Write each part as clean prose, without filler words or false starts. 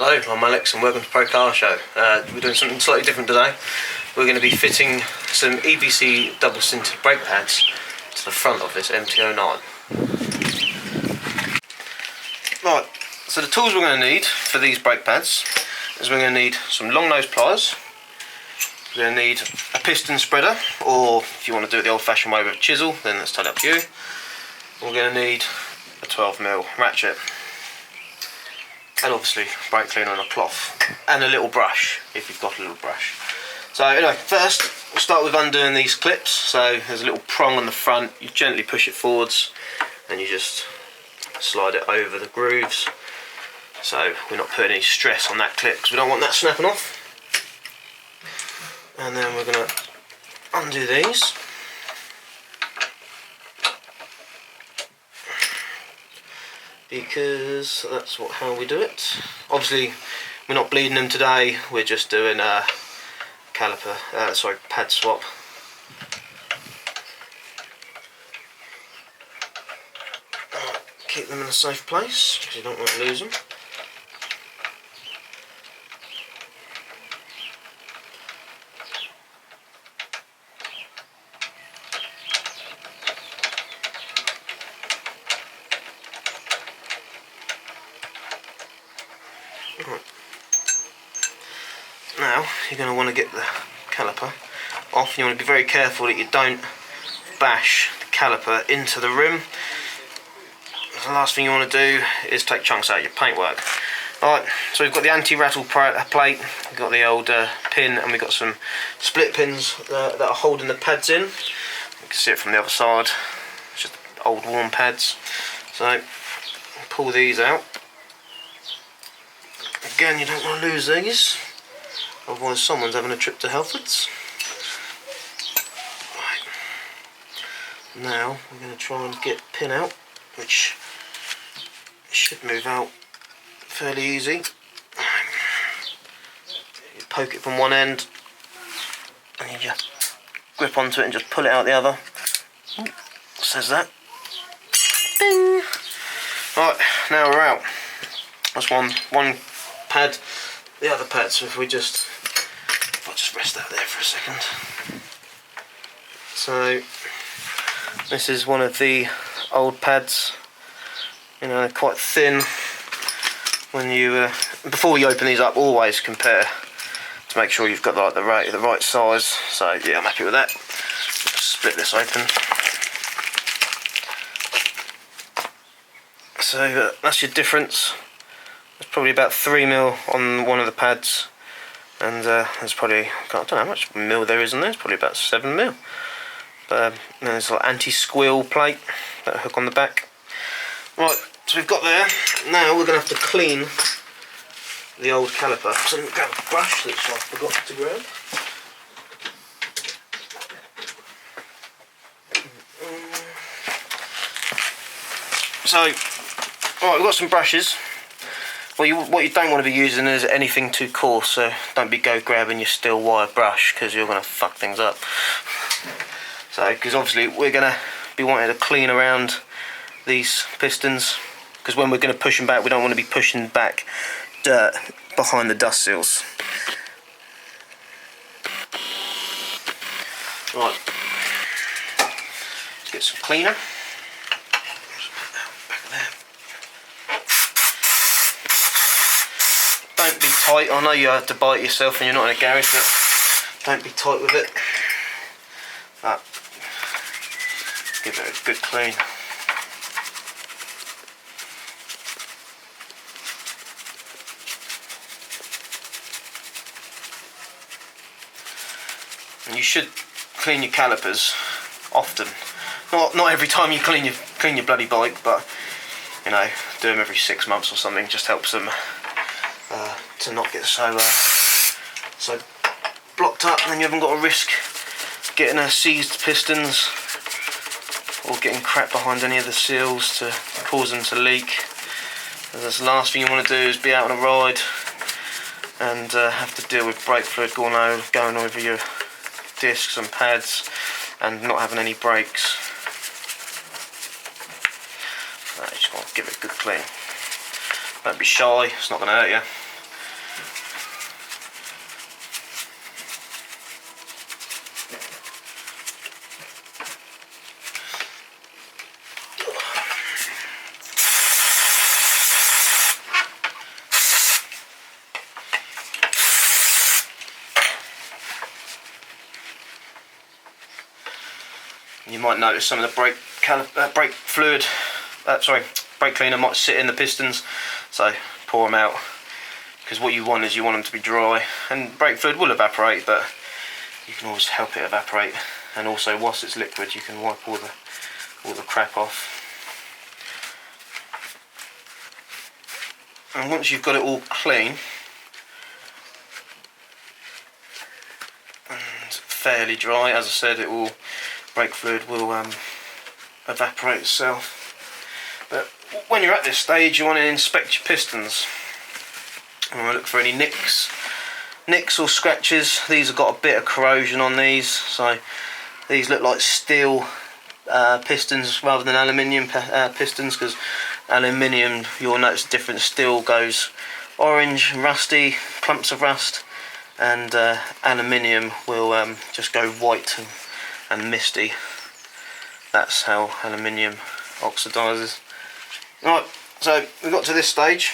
Hello, I'm Alex and welcome to ProCarShow. We're doing something slightly different today. We're going to be fitting some EBC double sintered brake pads to the front of this MT-09. Right, so the tools we're going to need for these brake pads is we're going to need some long nose pliers, we're going to need a piston spreader, or if you want to do it the old fashioned way with a chisel, then that's totally up to you. We're going to need a 12mm ratchet. And obviously brake cleaner and a cloth and a little brush if you've got a little brush. So anyway, first we'll start with undoing these clips. So there's a little prong on the front, you gently push it forwards and you just slide it over the grooves, so we're not putting any stress on that clip because we don't want that snapping off. And then we're going to undo these. Because that's how we do it. Obviously we're not bleeding them today, we're just doing a pad swap. Keep them in a safe place because you don't want to lose them. Right. Now you're going to want to get the caliper off. You want to be very careful that you don't bash the caliper into the rim. The last thing you want to do is take chunks out of your paintwork. Alright, so we've got the anti-rattle plate, we've got the old pin, and we've got some split pins that are holding the pads in. You can see it from the other side, it's just old worn pads. So pull these out. Again, you don't want to lose these, otherwise someone's having a trip to Halfords. Right. Now we're going to try and get the pin out, which should move out fairly easy. You poke it from one end and you just grip onto it and just pull it out the other. Ooh, says that. Bing! Right, now we're out. That's one pad, the other pad. So if I'll just rest that there for a second. So this is one of the old pads. You know, quite thin. When you before you open these up, always compare to make sure you've got like the right size. So yeah, I'm happy with that. Just split this open. So that's your difference. There's probably about 3mm on one of the pads, and there's probably, I don't know how much mil there is in there. It's probably about 7mm. But then there's like anti-squeal plate that hook on the back. Right, so we've got there. Now we're going to have to clean the old caliper. So I'm going to grab a brush which I forgot to grab. So, alright, we've got some brushes. What you don't want to be using is anything too coarse, so don't go grabbing your steel wire brush because you're going to fuck things up. So, because obviously we're going to be wanting to clean around these pistons, because when we're going to push them back, we don't want to be pushing back dirt behind the dust seals. Right, let's get some cleaner. Just put that back there. Don't be tight. I know you have to bite yourself and you're not in a garage, but don't be tight with it. But give it a good clean. And you should clean your calipers often. Not every time you clean your bloody bike, but you know, do them every 6 months or something. Just helps them to not get so blocked up, and then you haven't got a risk getting seized pistons or getting crap behind any of the seals to cause them to leak. And that's the last thing you want to do, is be out on a ride and have to deal with brake fluid going over your discs and pads and not having any brakes. You just want to give it a good clean. Don't be shy, it's not going to hurt you. You might notice some of the brake fluid, brake cleaner might sit in the pistons, so pour them out, because what you want is you want them to be dry, and brake fluid will evaporate, but you can always help it evaporate, and also whilst it's liquid you can wipe all the crap off. And once you've got it all clean and fairly dry, as I said, brake fluid will evaporate itself. But when you're at this stage, you want to inspect your pistons. You want to look for any nicks or scratches. These have got a bit of corrosion on these, so these look like steel pistons rather than aluminium pistons, because aluminium, you'll notice the difference. Steel goes orange, rusty, clumps of rust, and aluminium will just go white and misty. That's how aluminium oxidises. Right, so we got to this stage.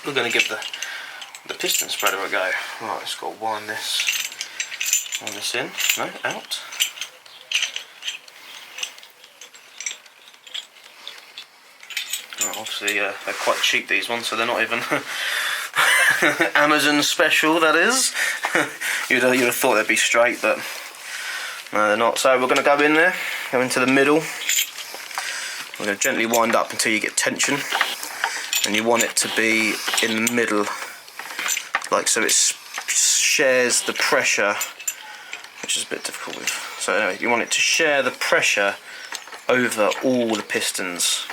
We're going to give the piston spreader a go. Right, let's go wind this in. No, out. Right, obviously they're quite cheap, these ones, so they're not even Amazon special, that is. you'd have thought they'd be straight, but no, they're not. So we're going to go in there, go into the middle. We're going to gently wind up until you get tension, and you want it to be in the middle, like so it shares the pressure, which is a bit difficult with. So anyway, you want it to share the pressure over all the pistons.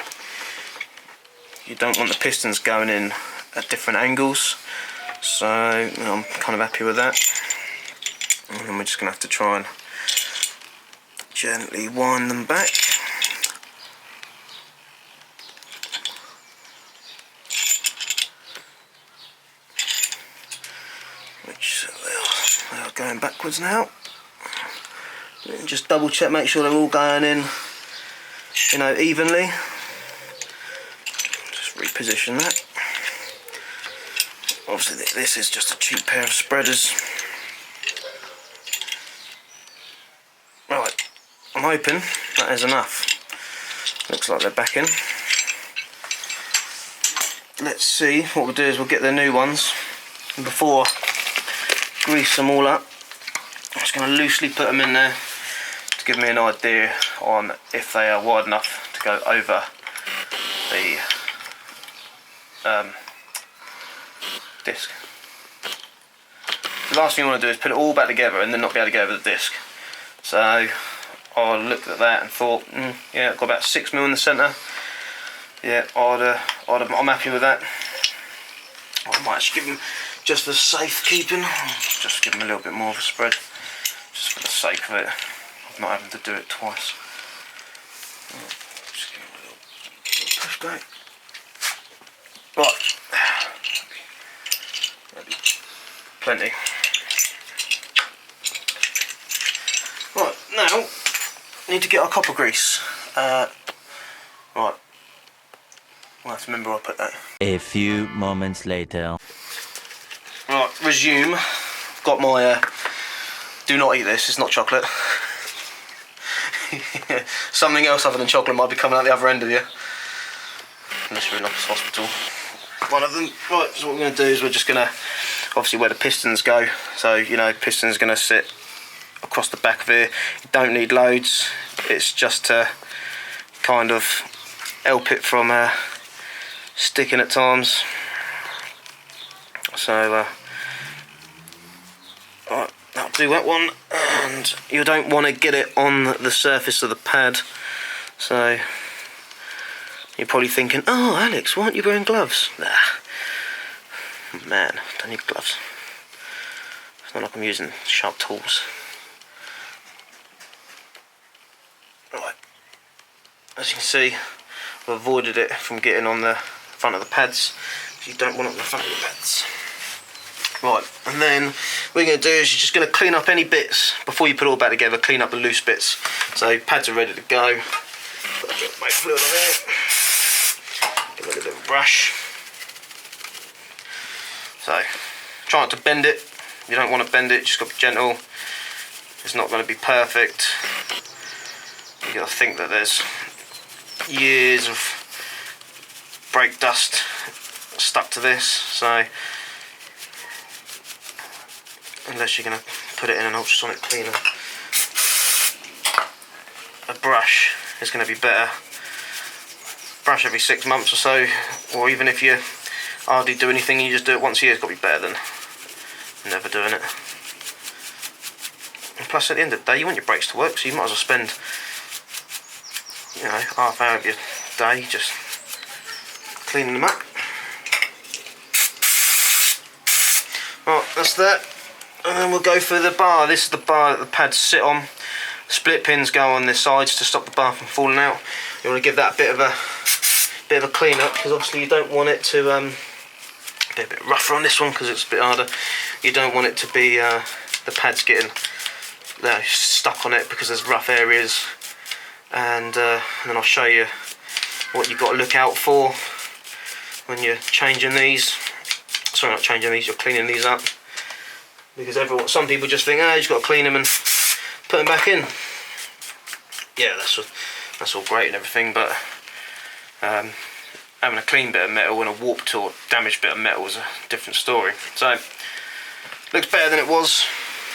You don't want the pistons going in at different angles, so I'm kind of happy with that. And then we're just going to have to try and gently wind them back. Which they are going backwards now. And just double check, make sure they're all going in, evenly. Just reposition that. Obviously this is just a cheap pair of spreaders. Right, I'm hoping that is enough. Looks like they're back in. Let's see, what we'll do is we'll get the new ones, and before grease them all up, I'm just going to loosely put them in there to give me an idea on if they are wide enough to go over the disc. The last thing you want to do is put it all back together and then not be able to get over the disc. So I looked at that and thought, yeah, I've got about 6mm in the centre. Yeah, I'm happy with that. I might actually give them, just for safekeeping, just give them a little bit more of a spread, just for the sake of it, of not having to do it twice. Just give them a little push back. Right, that'll be plenty. Right, now we need to get our copper grease. Right, I'll have to remember I put that. A few moments later. Right, resume. I've got my do not eat this, it's not chocolate. Something else other than chocolate might be coming out the other end of you, unless you're in a hospital. One of them. Right, so what we're going to do is we're just going to, obviously where the pistons go, so piston's going to sit across the back of here. You don't need loads, it's just to kind of help it from sticking at times. So right, that'll do that one, and you don't want to get it on the surface of the pad. So you're probably thinking, oh Alex, why aren't you wearing gloves? Nah, man, don't need gloves. It's not like I'm using sharp tools. Right, as you can see, I've avoided it from getting on the front of the pads, because you don't want it on the front of the pads. Right, and then what you're going to do is you're just going to clean up any bits before you put it all back together. Clean up the loose bits. So pads are ready to go. Put a bit of brake fluid on there. Give it a little brush. So try not to bend it. You don't want to bend it. Just got to be gentle. It's not going to be perfect. you got to think that there's years of brake dust stuck to this, so unless you're going to put it in an ultrasonic cleaner, a brush is going to be better. Brush every 6 months or so, or even if you hardly do anything, you just do it once a year, it's got to be better than never doing it. And plus, at the end of the day, you want your brakes to work, so you might as well spend, you know, half hour of your day just cleaning them up. Right, that's that. And then we'll go for the bar. This is the bar that the pads sit on. Split pins go on the sides to stop the bar from falling out. You want to give that a bit of a clean up, because obviously you don't want it to be a bit rougher on this one because it's a bit harder. You don't want it to be the pads getting stuck on it because there's rough areas. And then I'll show you what you've got to look out for when you're changing these. Sorry, not changing these, you're cleaning these up. Because some people just think, oh, you've got to clean them and put them back in. Yeah, that's all great and everything, but having a clean bit of metal and a warped or damaged bit of metal is a different story. So, looks better than it was.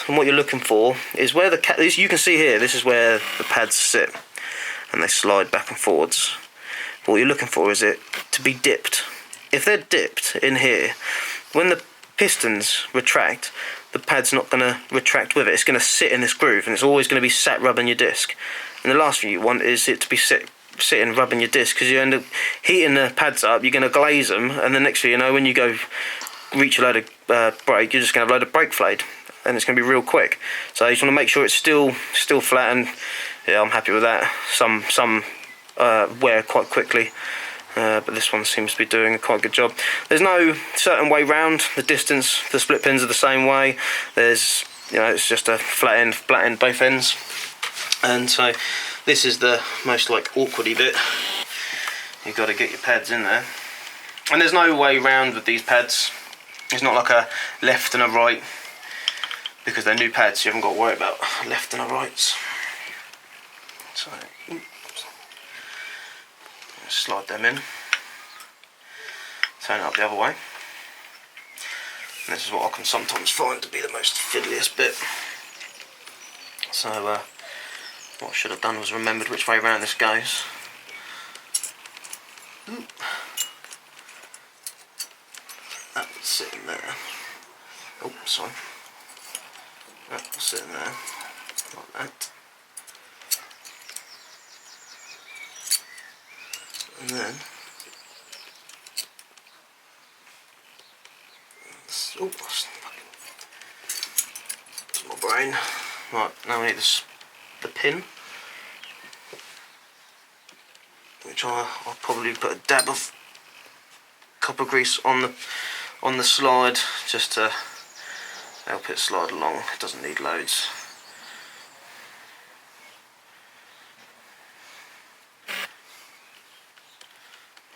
And what you're looking for is where you can see here, this is where the pads sit and they slide back and forwards. But what you're looking for is it to be dipped. If they're dipped in here, when the pistons retract, the pad's not going to retract with it. It's going to sit in this groove and it's always going to be sat rubbing your disc. And the last thing you want is it to be sitting rubbing your disc, because you end up heating the pads up, you're going to glaze them, and the next thing you know, when you go reach a load of brake, you're just going to have a load of brake fluid, and it's going to be real quick. So you just want to make sure it's still flat, and yeah, I'm happy with that. Some wear quite quickly, but this one seems to be doing a quite good job. There's no certain way round the distance. The split pins are the same way. There's, you know, it's just a flat end both ends. And so this is the most like awkwardy bit. You've got to get your pads in there, and there's no way round with these pads. It's not like a left and a right, because they're new pads, so you haven't got to worry about left and a rights. So slide them in, turn it up the other way. And this is what I can sometimes find to be the most fiddliest bit. So what I should have done was remembered which way around this goes. That would sit in there. Oh, sorry. That will sit in there, like that. And then, oh, that's my brain. Right, now we need the pin, which I'll probably put a dab of copper grease on the slide just to help it slide along. It doesn't need loads.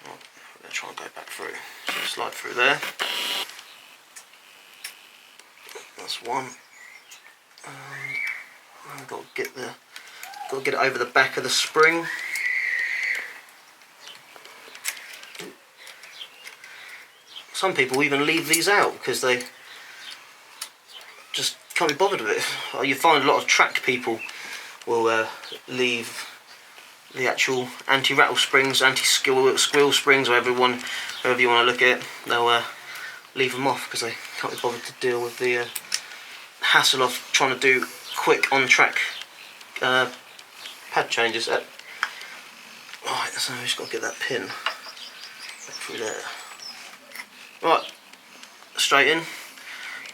Right, I'm going to try and go back through. So slide through there. That's one. I've got to get it over the back of the spring. Some people even leave these out because they just can't be bothered with it. You find a lot of track people will leave the actual anti-rattle springs, anti-squeal springs, however you want to look at it. They'll leave them off because they can't be bothered to deal with the hassle of trying to do quick on-track pad changes. Right, so we've just got to get that pin back through there. Right, straight in.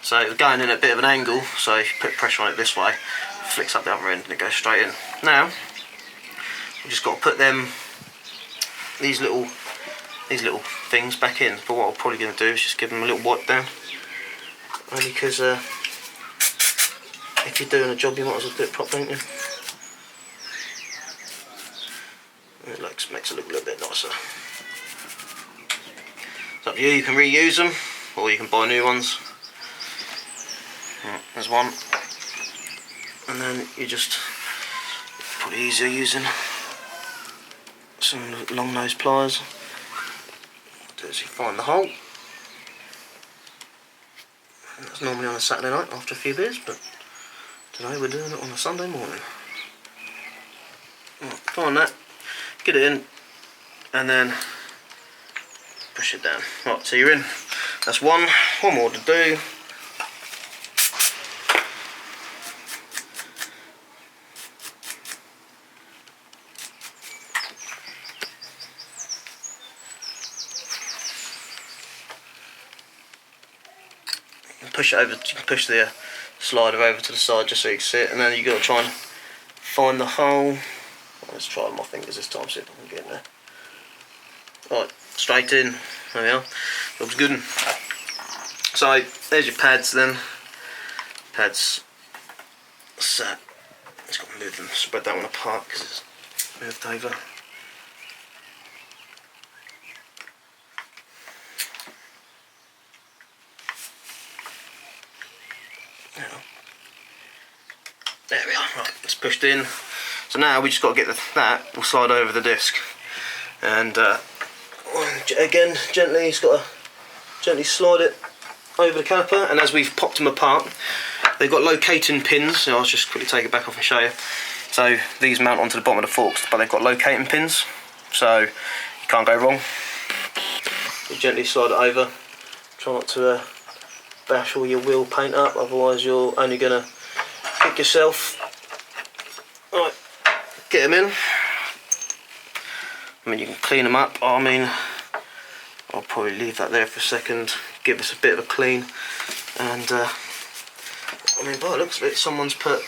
So it's going in at a bit of an angle, so if you put pressure on it this way, it flicks up the other end and it goes straight in. Now, we've just got to put these little things back in. But what I'm probably going to do is just give them a little wipe down. Only because if you're doing a job, you might as well do it properly, don't you? It makes it look a little bit nicer. It's up to you. You can reuse them, or you can buy new ones. Right, there's one, and then you just probably easier using some long nose pliers. What do is you find the hole. That's normally on a Saturday night after a few beers, but today we're doing it on a Sunday morning. Right, find that, get it in, and then push it down. Right, so you're in. That's one more to do. Push it over. You can push the slider over to the side just so you can see it, and then you got to try and find the hole. Let's try with my fingers this time, see if I can get in there. Right, straight in. There we are. Looks good. So there's your pads then. Pads sat. Just got to move them, spread that one apart because it's moved over. There we are. Right, it's pushed in. So now we just got to get that will slide over the disc, and again gently, it's got to gently slide it over the caliper. And as we've popped them apart, they've got locating pins. So I'll just quickly take it back off and show you. So these mount onto the bottom of the forks, but they've got locating pins, so you can't go wrong. You gently slide it over. Try not to bash all your wheel paint up, otherwise you're only going to kick yourself. Right, get them in. I mean, you can clean them up. I mean, I'll probably leave that there for a second, give us a bit of a clean, and I mean, by the looks of it, someone's put a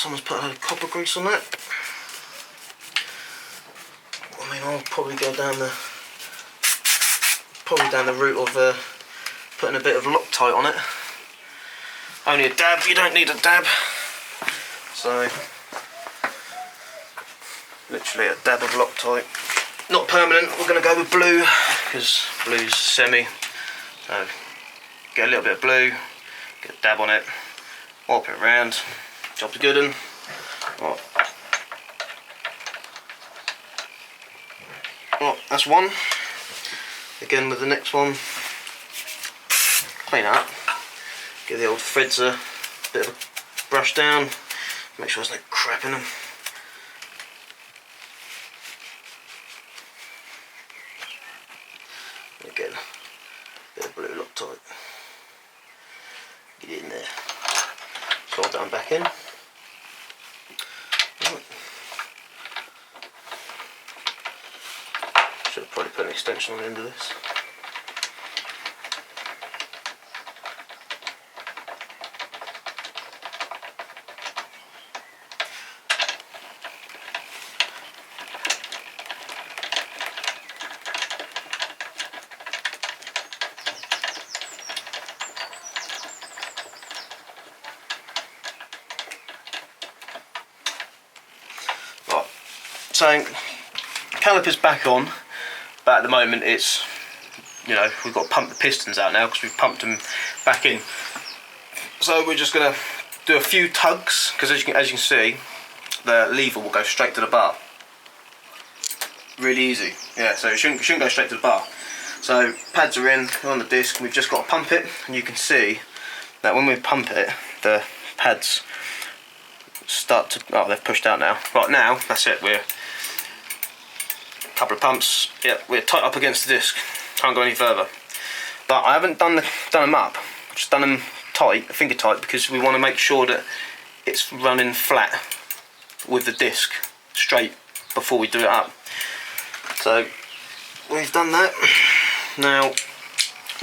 load of copper grease on that. I mean, I'll probably go down the route of putting a bit of Loctite on it. Only a dab, you don't need a dab. So, literally a dab of Loctite. Not permanent, we're going to go with blue, because blue's semi. So, get a little bit of blue, get a dab on it, wipe it around, job's good un. Right. Right, that's one. Again with the next one, clean up, get the old threads a bit of a brush down, make sure there's no crap in them. Again, a bit of blue Loctite. Get it in there. Slide that one back in. Right. Should have probably put an extension on the end of this. Right. So caliper's back on. But at the moment it's, you know, we've got to pump the pistons out now because we've pumped them back in. So we're just going to do a few tugs, because as you can see, the lever will go straight to the bar. Really easy. Yeah, so it shouldn't go straight to the bar. So pads are in, on the disc, and we've just got to pump it, and you can see that when we pump it, the pads start to, oh, they've pushed out now. Right, now, that's it, we're couple of pumps, yeah, we're tight up against the disc, can't go any further. But I haven't done them up, I've just done them tight, finger tight, because we want to make sure that it's running flat with the disc straight before we do it up. So we've done that. Now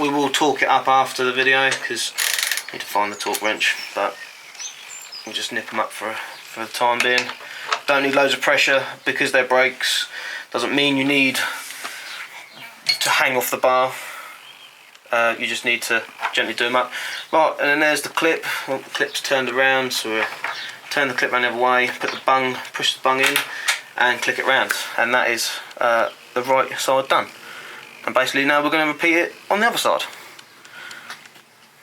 we will torque it up after the video because I need to find the torque wrench, but we'll just nip them up for the time being. Don't need loads of pressure because they're brakes. Doesn't mean you need to hang off the bar. You just need to gently do them up. Right, and then there's the clip. Well, the clip's turned around, so we turn the clip around the other way, put the bung, push the bung in, and click it round. And that is the right side done. And basically now we're going to repeat it on the other side.